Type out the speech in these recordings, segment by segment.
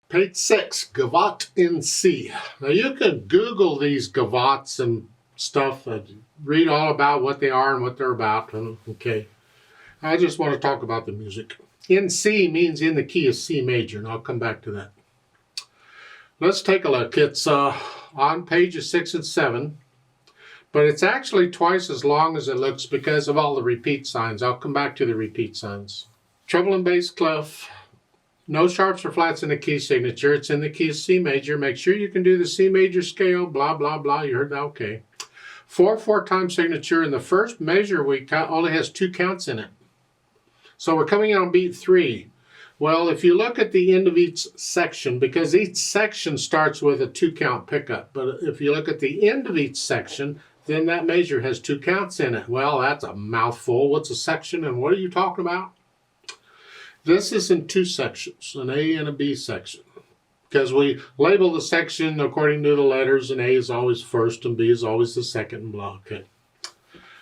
Page 6, Gavotte in C. Now you can Google these Gavottes and stuff and read all about what they are and what they're about. Okay, I just want to talk about the music. In C means in the key of C major, and I'll come back to that. Let's take a look. It's on pages 6 and 7, but it's actually twice as long as it looks because of all the repeat signs. I'll come back to the repeat signs. Treble and bass clef. No sharps or flats in the key signature. It's in the key of C major. Make sure you can do the C major scale, blah, blah, blah. You heard that? Okay. 4/4 time signature. In the first measure, we only has 2 counts in it. So we're coming in on beat 3. Well, if you look at the end of each section, because each section starts with a 2-count pickup, but if you look at the end of each section, then that measure has 2 counts in it. Well, that's a mouthful. What's a section and what are you talking about? This is in 2 sections, an A and a B section, because we label the section according to the letters, and A is always first and B is always the second, and blah. Okay.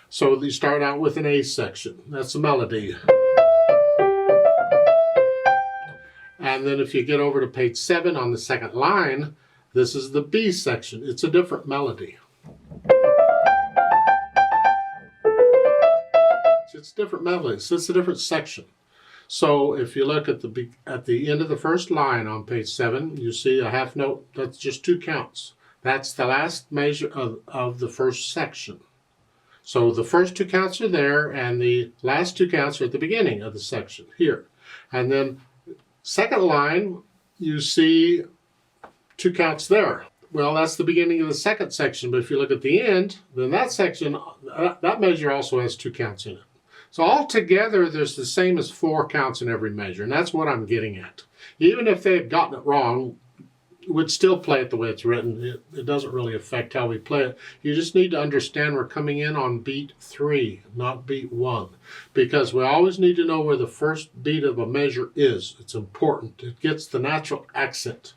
So you start out with an A section. That's a melody. And then if you get over to page 7 on the second line, this is the B section. It's a different melody. It's different melodies. It's a different section. So if you look at the end of the first line on page 7, you see a half note. That's just 2 counts. That's the last measure of the first section. So the first 2 counts are there, and the last 2 counts are at the beginning of the section here. And then second line, you see 2 counts there. Well, that's the beginning of the second section. But if you look at the end, then that section, that measure also has 2 counts in it. So altogether, there's the same as 4 counts in every measure, and that's what I'm getting at. Even if they had gotten it wrong, we'd still play it the way it's written. It doesn't really affect how we play it. You just need to understand we're coming in on beat 3, not beat 1, because we always need to know where the first beat of a measure is. It's important. It gets the natural accent.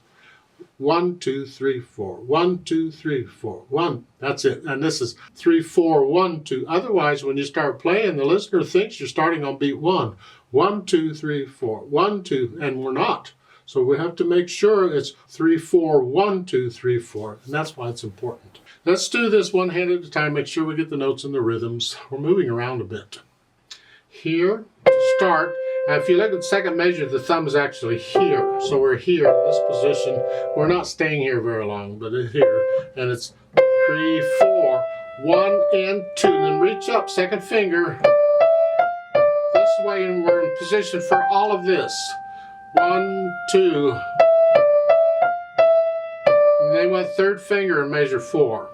1, 2, 3, 4. 1, 2, 3, 4. 1. That's it. And this is 3, 4, 1, 2. Otherwise, when you start playing, the listener thinks you're starting on beat 1. 1, 2, 3, 4. 1, 2, and we're not. So we have to make sure it's 3, 4, 1, 2, 3, 4. And that's why it's important. Let's do this one hand at a time. Make sure we get the notes and the rhythms. We're moving around a bit. Here to start. Now, if you look at the second measure, the thumb is actually here. So we're here in this position. We're not staying here very long, but it's here. And it's 3, 4, 1, and 2. Then reach up, second finger. This way, and we're in position for all of this. 1, 2. And then went third finger and measure 4.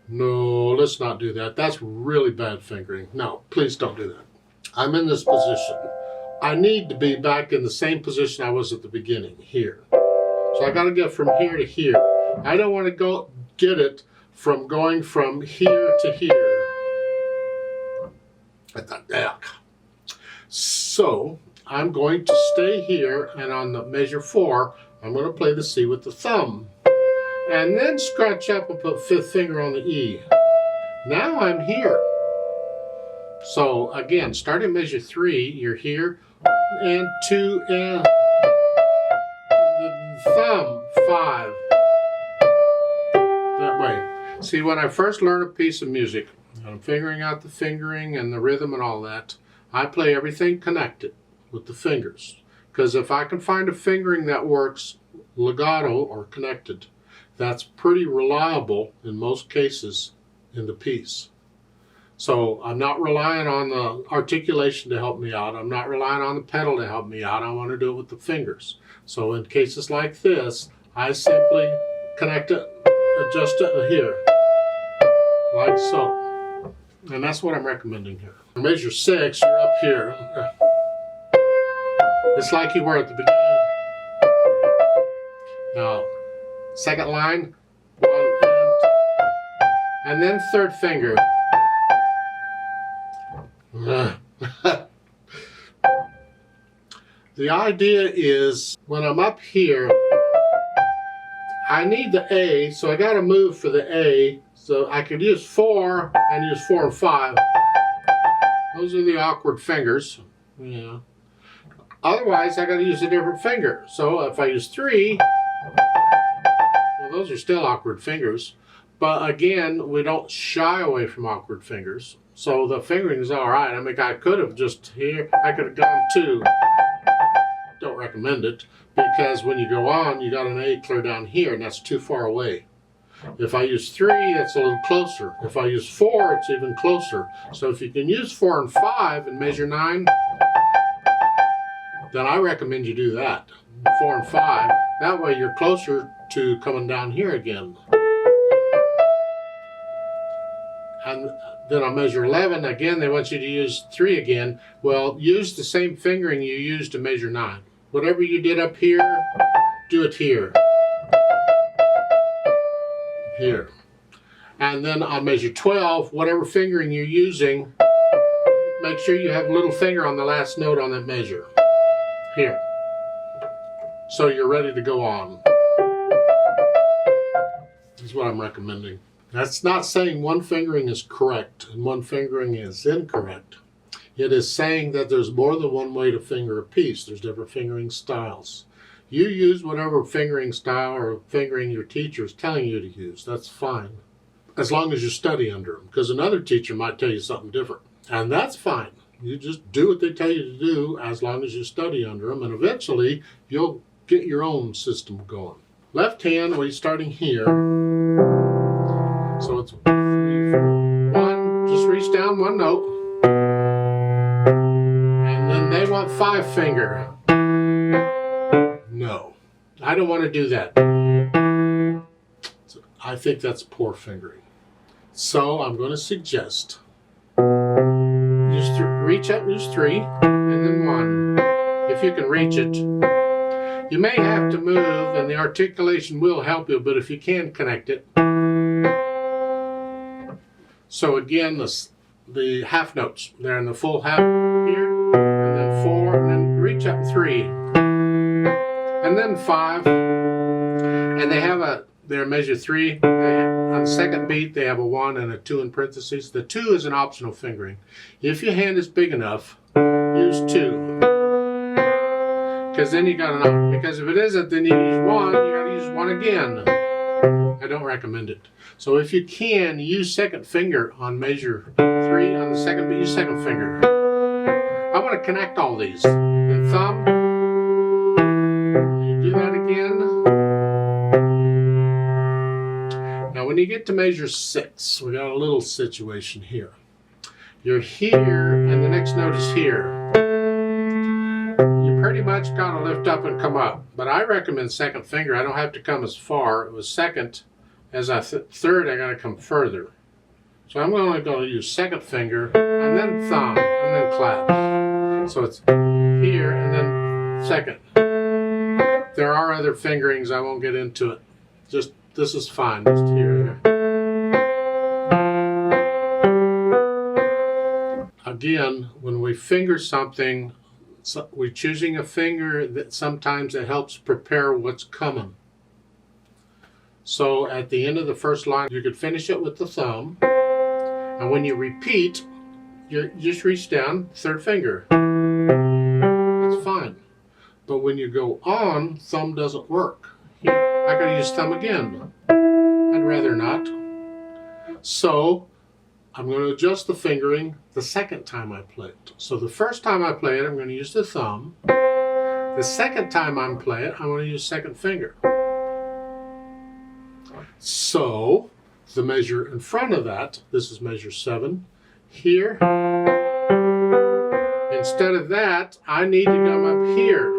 No, let's not do that. That's really bad fingering. No, please don't do that. I'm in this position. I need to be back in the same position I was at the beginning, here. So I got to get from here to here. I don't want to get it from going from here to here. So I'm going to stay here, and on the measure 4, I'm going to play the C with the thumb. And then scratch up and put 5th finger on the E. Now I'm here. So again, starting measure 3, you're here, and 2, and the thumb, 5. That way. See, when I first learn a piece of music, I'm figuring out the fingering and the rhythm and all that, I play everything connected with the fingers. Because if I can find a fingering that works legato or connected, that's pretty reliable in most cases in the piece. So I'm not relying on the articulation to help me out. I'm not relying on the pedal to help me out. I want to do it with the fingers. So in cases like this, I simply connect it, adjust it here, like so. And that's what I'm recommending here. Measure 6, you're up here. It's like you were at the beginning. Now, second line, 1, and then third finger. The idea is when I'm up here, I need the A, so I got to move for the A. So I could use 4 and use 4 and 5. Those are the awkward fingers. Yeah. Otherwise, I got to use a different finger. So if I use 3, well, those are still awkward fingers. But again, we don't shy away from awkward fingers. So the fingering is all right. I mean, I could have just here, I could have gone 2. Don't recommend it, because when you go on, you got an A clear down here, and that's too far away. If I use 3, it's a little closer. If I use 4, it's even closer. So if you can use 4 and 5 and measure 9, then I recommend you do that. 4 and 5. That way you're closer to coming down here again. And then I'll measure 11. Again, they want you to use 3 again. Well, use the same fingering you used to measure 9. Whatever you did up here, do it here. Here. And then I'll measure 12. Whatever fingering you're using, make sure you have a little finger on the last note on that measure. Here. So you're ready to go on. That's what I'm recommending. That's not saying one fingering is correct and one fingering is incorrect. It is saying that there's more than one way to finger a piece. There's different fingering styles. You use whatever fingering style or fingering your teacher is telling you to use. That's fine. As long as you study under them. Because another teacher might tell you something different. And that's fine. You just do what they tell you to do as long as you study under them. And eventually, you'll get your own system going. Left hand, we're starting here. So it's 3, 4, 1. Just reach down 1 note. And then they want 5 finger. No, I don't want to do that. So I think that's poor fingering. So I'm going to suggest reach up, use 3, and then 1. If you can reach it. You may have to move, and the articulation will help you, but if you can, connect it. So again, the half notes. They're in the full half here, and then 4, and then reach up 3. And then 5. And they have they're measure 3. On the second beat, they have a 1 and a 2 in parentheses. The 2 is an optional fingering. If your hand is big enough, use 2. Because then you got because if it isn't, then you use 1, you got to use 1 again. I don't recommend it. So if you can, use second finger on measure 3 on the second beat, use second finger. I want to connect all these. The thumb, you do that again. Now when you get to measure 6, we got a little situation here. You're here, and the next note is here. You pretty much got to lift up and come up, but I recommend second finger. I don't have to come as far. It was second. As I third, I got to come further. So I'm only going to use second finger, and then thumb, and then clap. So it's here, and then second. There are other fingerings. I won't get into it. Just this is fine. Just here. Again, when we finger something, we're choosing a finger that sometimes it helps prepare what's coming. So at the end of the first line, you could finish it with the thumb. And when you repeat, you just reach down, third finger. That's fine. But when you go on, thumb doesn't work. Here, I gotta use thumb again. I'd rather not. So I'm going to adjust the fingering the second time I play it. So the first time I play it, I'm going to use the thumb. The second time I play it, I'm going to use second finger. So the measure in front of that, this is measure 7, here. Instead of that, I need to come up here,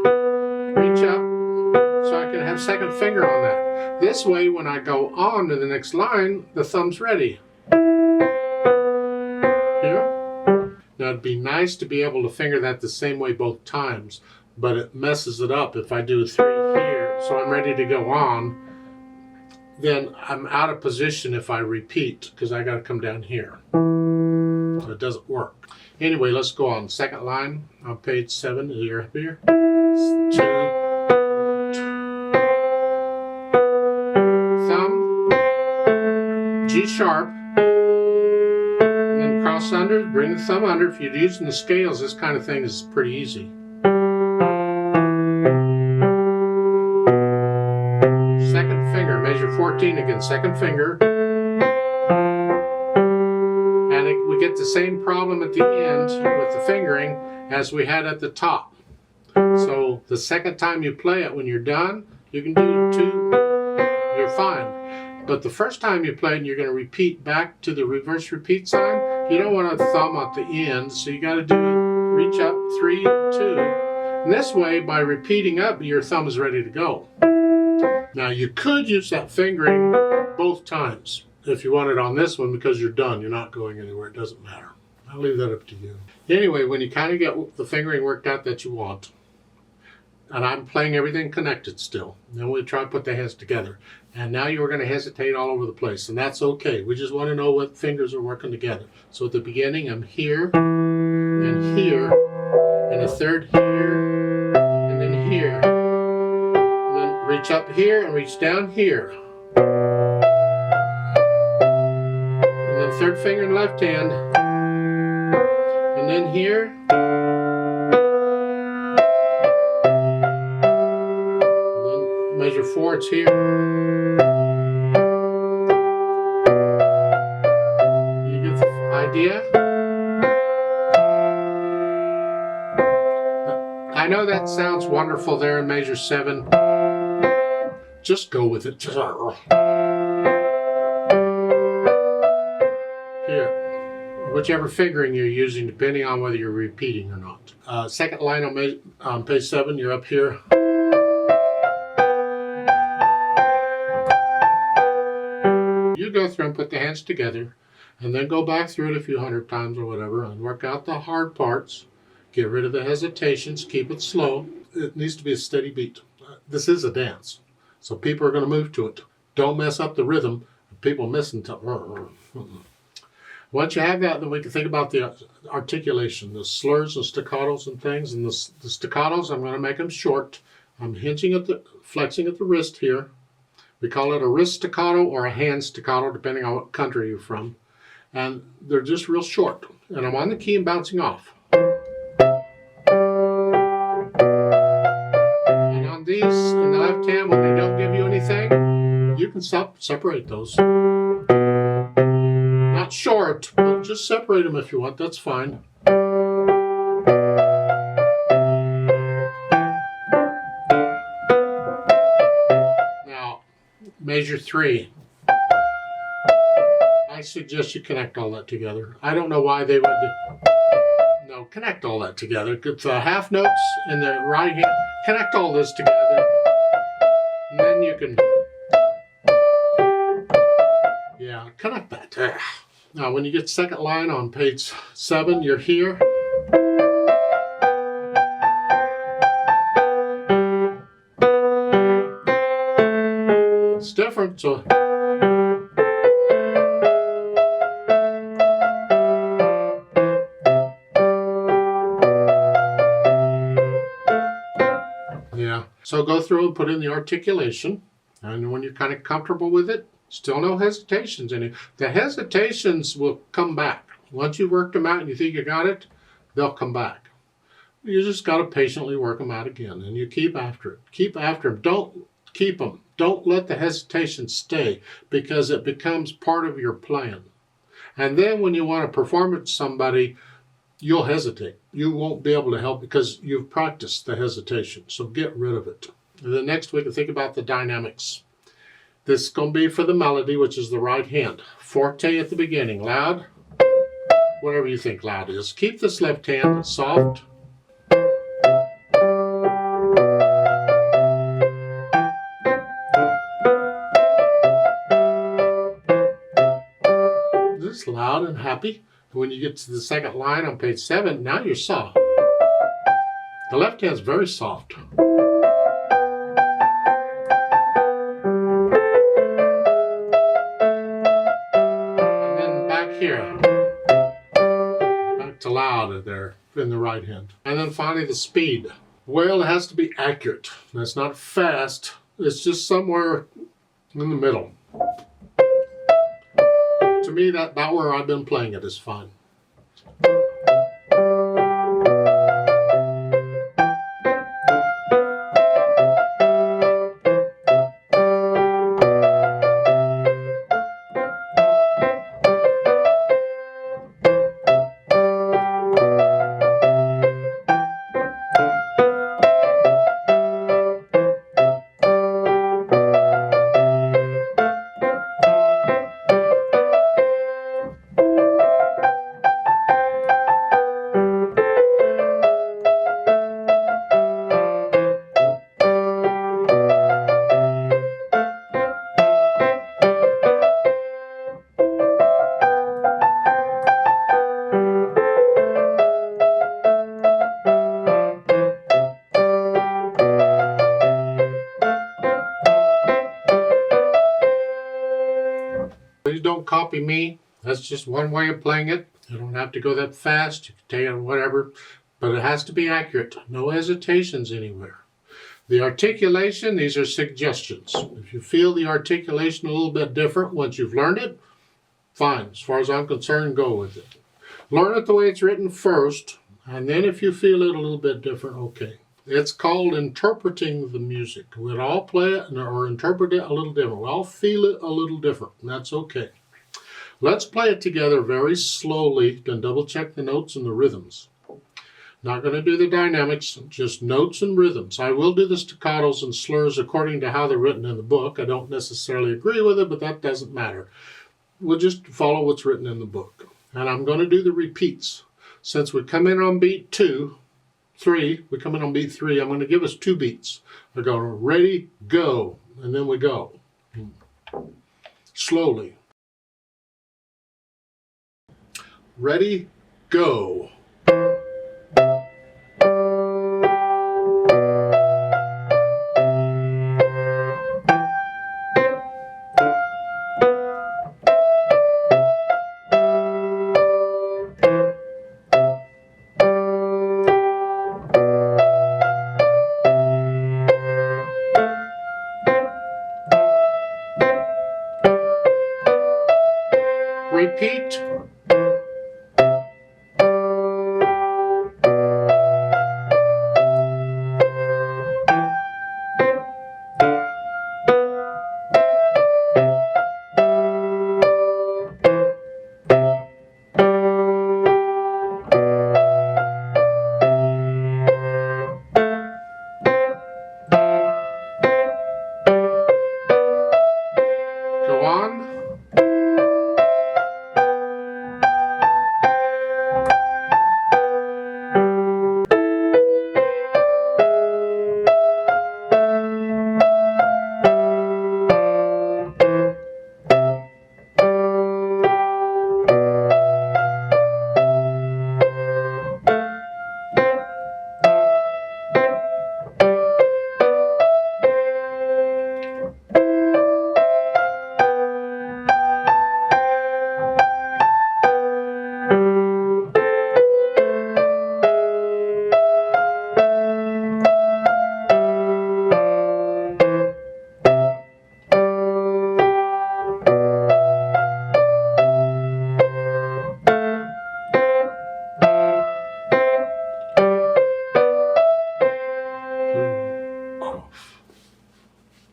reach up, so I can have second finger on that. This way, when I go on to the next line, the thumb's ready. Now it'd be nice to be able to finger that the same way both times, but it messes it up if I do 3 here, so I'm ready to go on, then I'm out of position if I repeat, because I got to come down here. So it doesn't work. Anyway, let's go on. Second line on page 7, you're up here. 2, thumb, G sharp, cross under, bring the thumb under. If you're using the scales, this kind of thing is pretty easy. measure 14 again, second finger. And we get the same problem at the end with the fingering as we had at the top. So the second time you play it, when you're done, you can do 2, you're fine. But the first time you play it and you're going to repeat back to the reverse repeat sign, you don't want to thumb at the end, so you got to do reach up 3, 2. And this way, by repeating up, your thumb is ready to go. Now you could use that fingering both times if you want it on this one, because you're done, you're not going anywhere, it doesn't matter. I'll leave that up to you. Anyway, when you kind of get the fingering worked out that you want, and I'm playing everything connected still, then we try to put the hands together. And now you're going to hesitate all over the place, and that's okay. We just want to know what fingers are working together. So at the beginning, I'm here, and here, and a third here, and then here. And then reach up here and reach down here. And then third finger in left hand. And then here. And then measure 4, it's here. You get the idea? I know that sounds wonderful there in measure 7. Just go with it. Here, whichever fingering you're using, depending on whether you're repeating or not. Second line on page 7, you're up here. You go through and put the hands together, and then go back through it a few hundred times or whatever, and work out the hard parts. Get rid of the hesitations, keep it slow. It needs to be a steady beat. This is a dance, so people are going to move to it. Don't mess up the rhythm. People missing to. Once you have that, then we can think about the articulation, the slurs and staccatos and things. And the staccatos, I'm going to make them short. I'm flexing at the wrist here. We call it a wrist staccato or a hand staccato, depending on what country you're from. And they're just real short. And I'm on the key and bouncing off. And on these, in the left hand, when they don't give you anything, you can separate those. Not short, but just separate them if you want, that's fine. Now, measure 3. I suggest you connect all that together. I don't know why they would. No, connect all that together. Get the half notes in the right hand. Connect all this together. And then you can. Yeah, connect that. Now, when you get second line on page 7, you're here. It's different, so. Yeah, so go through and put in the articulation, and when you're kind of comfortable with it, still no hesitations in it. The hesitations will come back. Once you've worked them out and you think you got it, they'll come back. You just got to patiently work them out again, and you keep after it. Keep after them. Don't keep them. Don't let the hesitation stay, because it becomes part of your plan. And then when you want to perform it to somebody, you'll hesitate. You won't be able to help because you've practiced the hesitation. So get rid of it. And then next we can think about the dynamics. This is going to be for the melody, which is the right hand. Forte at the beginning, loud, whatever you think loud is. Keep this left hand soft. This is loud and happy. When you get to the second line on page 7, now you're soft. The left hand's very soft. Here, back to loud there in the right hand. And then finally the speed. Well, it has to be accurate. That's not fast. It's just somewhere in the middle. To me, about where I've been playing it is fine. don't copy me. That's just one way of playing it. You don't have to go that fast. You can take it whatever, but it has to be accurate. No hesitations anywhere. The articulation, these are suggestions. If you feel the articulation a little bit different once you've learned it, fine. As far as I'm concerned, go with it. Learn it the way it's written first, and then if you feel it a little bit different, okay. It's called interpreting the music. We'd all play it or interpret it a little different. We all feel it a little different, and that's okay. Let's play it together very slowly, then double check the notes and the rhythms. Not going to do the dynamics, just notes and rhythms. I will do the staccatos and slurs according to how they're written in the book. I don't necessarily agree with it, but that doesn't matter. We'll just follow what's written in the book. And I'm going to do the repeats. Since we come in on beat 2, 3, we come in on beat 3, I'm going to give us 2 beats. We're going ready, go, and then we go. Slowly. Ready, go.